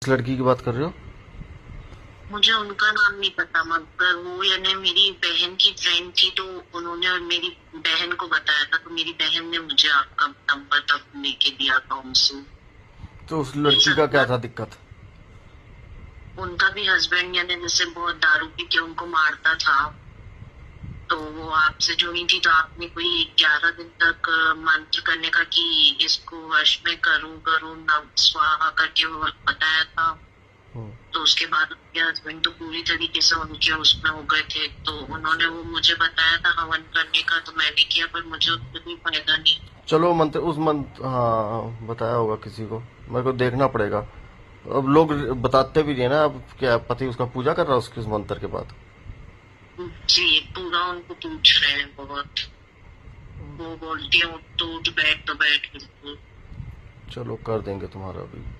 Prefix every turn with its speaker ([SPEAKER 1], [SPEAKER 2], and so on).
[SPEAKER 1] किस लड़की की बात कर रहे हो?
[SPEAKER 2] मुझे उनका नाम नहीं पता, मगर वो यानी मेरी बहन की फ्रेंड थी, तो उन्होंने मेरी बहन को बताया था, तो मेरी बहन ने मुझे आपका नंबर तब लेके दिया था उनसे।
[SPEAKER 1] तो उस
[SPEAKER 2] ये
[SPEAKER 1] लड़की का क्या
[SPEAKER 2] सब
[SPEAKER 1] था दिक्कत?
[SPEAKER 2] उनका भी हस्बैंड यानी जैसे बहुत दारू पी के उनको मारता था, तो वो आपसे जुड़ी थी, तो आपने कोई 11 दिन तक मंत्र करने का कि इसको वश में करूं करूं नम स्वाहा करके वो बताया था।
[SPEAKER 1] हम्म।
[SPEAKER 2] तो उसके बाद उनके हस्बैंड तो पूरी तरीके से उनके उसमें हो गए थे, तो उन्होंने वो मुझे बताया था हवन करने का, तो मैंने किया, पर मुझे उससे कोई फायदा नहीं।
[SPEAKER 1] चलो मंत्र उस मंत्र, हाँ बताया होगा किसी को, मेरे को देखना पड़ेगा। अब लोग बताते भी नहीं ना, अब क्या पति उसका पूजा कर रहा है उसके उस मंत्र के बाद?
[SPEAKER 2] जी, पूरा उनको पूछ रहे हैं बहुत। वो बोलती है उठ तो उठ, बैठ तो बैठ, बिल्कुल।
[SPEAKER 1] चलो कर देंगे तुम्हारा भी।